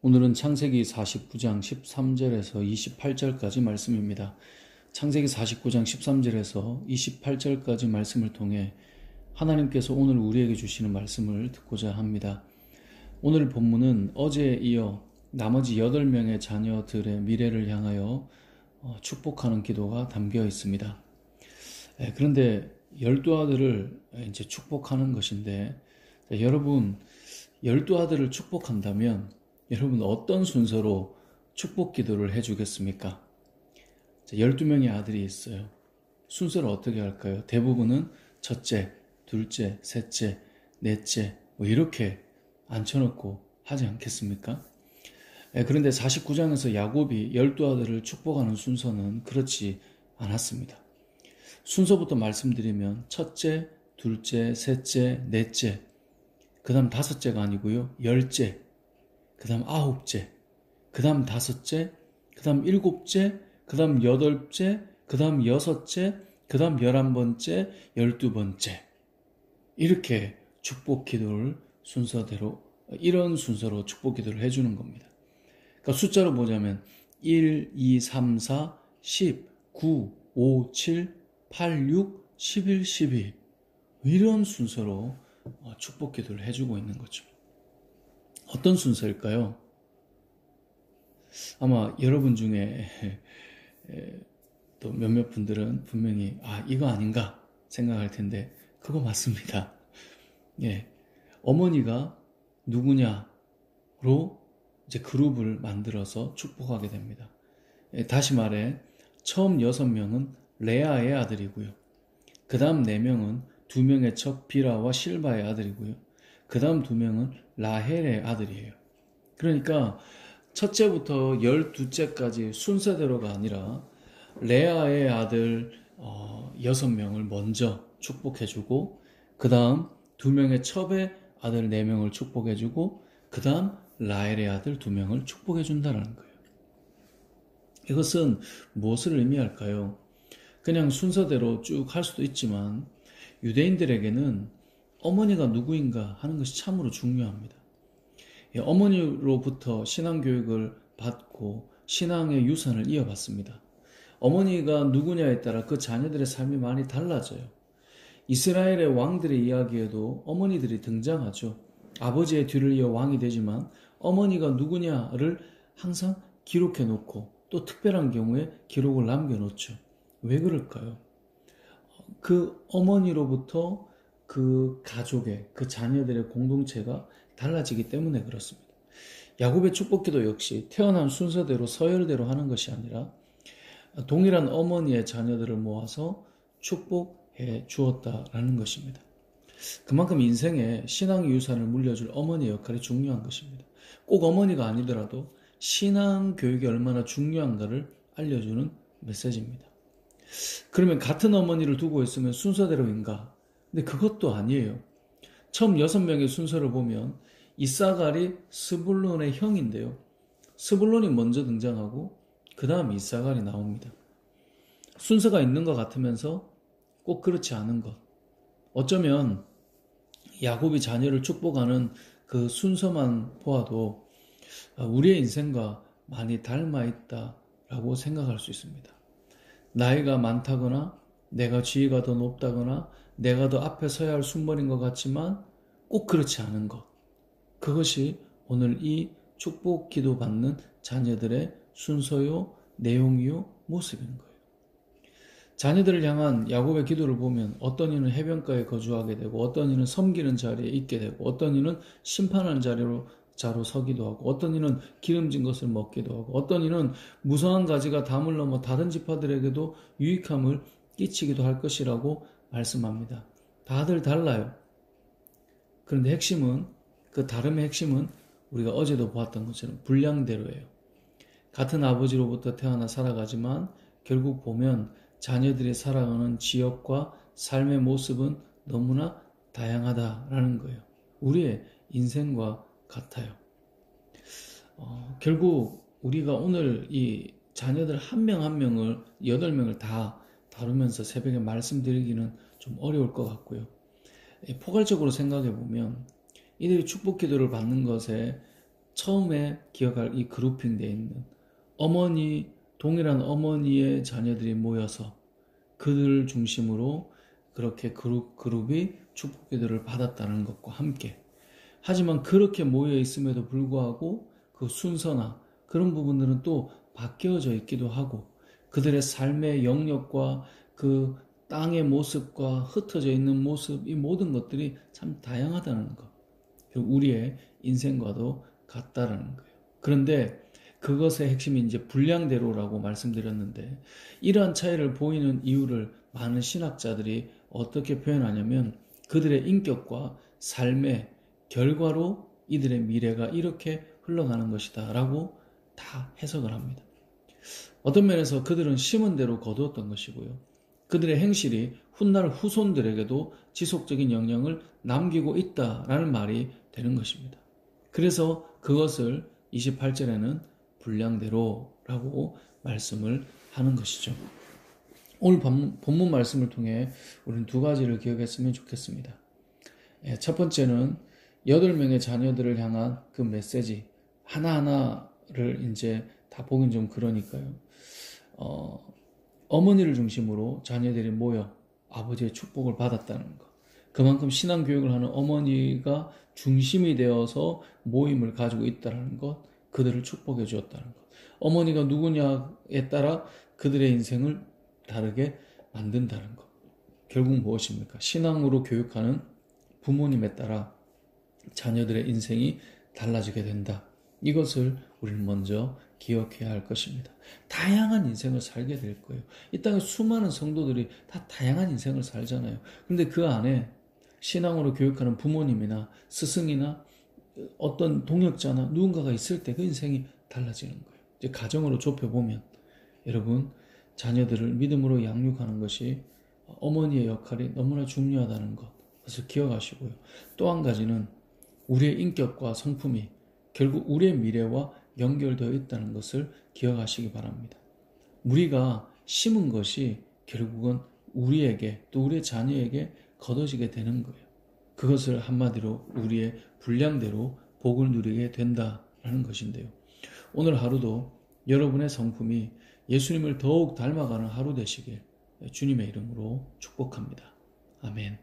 오늘은 창세기 49장 13절에서 28절까지 말씀입니다. 창세기 49장 13절에서 28절까지 말씀을 통해 하나님께서 오늘 우리에게 주시는 말씀을 듣고자 합니다. 오늘 본문은 어제에 이어 나머지 8명의 자녀들의 미래를 향하여 축복하는 기도가 담겨 있습니다. 그런데 12아들을 이제 축복하는 것인데, 여러분 12아들을 축복한다면 여러분 어떤 순서로 축복 기도를 해주겠습니까? 12명의 아들이 있어요. 순서를 어떻게 할까요? 대부분은 첫째, 둘째, 셋째, 넷째 이렇게 앉혀놓고 하지 않겠습니까? 그런데 49장에서 야곱이 12아들을 축복하는 순서는 그렇지 않았습니다. 순서부터 말씀드리면 첫째, 둘째, 셋째, 넷째, 그 다음 다섯째가 아니고요, 10째, 그 다음 9째, 그 다음 5째, 그 다음 7째, 그 다음 8째, 그 다음 6째, 그 다음 11번째, 12번째. 이렇게 축복 기도를 순서대로, 이런 순서로 축복 기도를 해주는 겁니다. 그러니까 숫자로 보자면 1, 2, 3, 4, 10, 9, 5, 7, 8, 6, 11, 12. 이런 순서로 축복 기도를 해주고 있는 거죠. 어떤 순서일까요? 아마 여러분 중에 또 몇몇 분들은 분명히 이거 아닌가 생각할 텐데 그거 맞습니다. 어머니가 누구냐로 이제 그룹을 만들어서 축복하게 됩니다. 다시 말해 처음 6명은 레아의 아들이고요. 그 다음 4명은 2명의 첩 비라와 실바의 아들이고요. 그 다음 2명은 라헬의 아들이에요. 그러니까 첫째부터 12째까지 순서대로가 아니라 레아의 아들 6명을 먼저 축복해주고, 그 다음 2명의 첩의 아들 4명을 축복해주고, 그 다음 라헬의 아들 2명을 축복해준다는 거예요. 이것은 무엇을 의미할까요? 그냥 순서대로 쭉 할 수도 있지만 유대인들에게는 어머니가 누구인가 하는 것이 참으로 중요합니다. 어머니로부터 신앙교육을 받고 신앙의 유산을 이어받습니다. 어머니가 누구냐에 따라 그 자녀들의 삶이 많이 달라져요. 이스라엘의 왕들의 이야기에도 어머니들이 등장하죠. 아버지의 뒤를 이어 왕이 되지만 어머니가 누구냐를 항상 기록해 놓고 또 특별한 경우에 기록을 남겨놓죠. 왜 그럴까요? 그 어머니로부터 그 가족의, 그 자녀들의 공동체가 달라지기 때문에 그렇습니다. 야곱의 축복기도 역시 태어난 순서대로 서열대로 하는 것이 아니라 동일한 어머니의 자녀들을 모아서 축복해 주었다라는 것입니다. 그만큼 인생에 신앙의 유산을 물려줄 어머니의 역할이 중요한 것입니다. 꼭 어머니가 아니더라도 신앙 교육이 얼마나 중요한가를 알려주는 메시지입니다. 그러면 같은 어머니를 두고 있으면 순서대로인가? 근데 그것도 아니에요. 처음 6명의 순서를 보면 이사갈이 스불론의 형인데요. 스불론이 먼저 등장하고 그 다음 이사갈이 나옵니다. 순서가 있는 것 같으면서 꼭 그렇지 않은 것. 어쩌면 야곱이 자녀를 축복하는 그 순서만 보아도 우리의 인생과 많이 닮아 있다라고 생각할 수 있습니다. 나이가 많다거나 내가 지위가 더 높다거나 내가 더 앞에 서야 할 순번인 것 같지만 꼭 그렇지 않은 것. 그것이 오늘 이 축복 기도 받는 자녀들의 순서요, 내용이요, 모습인 거예요. 자녀들을 향한 야곱의 기도를 보면 어떤 이는 해변가에 거주하게 되고, 어떤 이는 섬기는 자리에 있게 되고, 어떤 이는 심판하는 자로 서기도 하고, 어떤 이는 기름진 것을 먹기도 하고, 어떤 이는 무성한 가지가 담을 넘어 다른 지파들에게도 유익함을 끼치기도 할 것이라고 말씀합니다. 다들 달라요. 그런데 핵심은, 그 다름의 핵심은 우리가 어제도 보았던 것처럼 분량대로예요. 같은 아버지로부터 태어나 살아가지만 결국 보면 자녀들이 살아가는 지역과 삶의 모습은 너무나 다양하다라는 거예요. 우리의 인생과 같아요. 결국 우리가 오늘 이 자녀들 한 명 한 명을 8명을 다 다루면서 새벽에 말씀드리기는 좀 어려울 것 같고요. 포괄적으로 생각해 보면 이들이 축복 기도를 받는 것에 처음에 기억할 이 그룹핑되어 있는 동일한 어머니의 자녀들이 모여서 그들 중심으로 그렇게 그룹이 축복 기도를 받았다는 것과 함께, 하지만 그렇게 모여 있음에도 불구하고 그 순서나 그런 부분들은 또 바뀌어져 있기도 하고, 그들의 삶의 영역과 그 땅의 모습과 흩어져 있는 모습, 이 모든 것들이 참 다양하다는 것. 그리고 우리의 인생과도 같다라는 거예요. 그런데 그것의 핵심이 이제 분량대로라고 말씀드렸는데, 이러한 차이를 보이는 이유를 많은 신학자들이 어떻게 표현하냐면, 그들의 인격과 삶의 결과로 이들의 미래가 이렇게 흘러가는 것이다 라고 다 해석을 합니다. 어떤 면에서 그들은 심은 대로 거두었던 것이고요, 그들의 행실이 훗날 후손들에게도 지속적인 영향을 남기고 있다라는 말이 되는 것입니다. 그래서 그것을 28절에는 분량대로라고 말씀을 하는 것이죠. 오늘 본문 말씀을 통해 우리는 두 가지를 기억했으면 좋겠습니다. 첫 번째는 8명의 자녀들을 향한 그 메시지 하나하나를 이제 다 보긴 좀 그러니까요. 어머니를 중심으로 자녀들이 모여 아버지의 축복을 받았다는 것. 그만큼 신앙 교육을 하는 어머니가 중심이 되어서 모임을 가지고 있다는 것, 그들을 축복해 주었다는 것. 어머니가 누구냐에 따라 그들의 인생을 다르게 만든다는 것. 결국 무엇입니까? 신앙으로 교육하는 부모님에 따라 자녀들의 인생이 달라지게 된다. 이것을 우리는 먼저 기억해야 할 것입니다. 다양한 인생을 살게 될 거예요. 이 땅에 수많은 성도들이 다 다양한 인생을 살잖아요. 근데 그 안에 신앙으로 교육하는 부모님이나 스승이나 어떤 동역자나 누군가가 있을 때 그 인생이 달라지는 거예요. 이제 가정으로 좁혀보면, 여러분, 자녀들을 믿음으로 양육하는 것이 어머니의 역할이 너무나 중요하다는 것, 그것을 기억하시고요. 또 한 가지는 우리의 인격과 성품이 결국 우리의 미래와 연결되어 있다는 것을 기억하시기 바랍니다. 우리가 심은 것이 결국은 우리에게, 또 우리의 자녀에게 거둬지게 되는 거예요. 그것을 한마디로 우리의 분량대로 복을 누리게 된다라는 것인데요. 오늘 하루도 여러분의 성품이 예수님을 더욱 닮아가는 하루 되시길 주님의 이름으로 축복합니다. 아멘.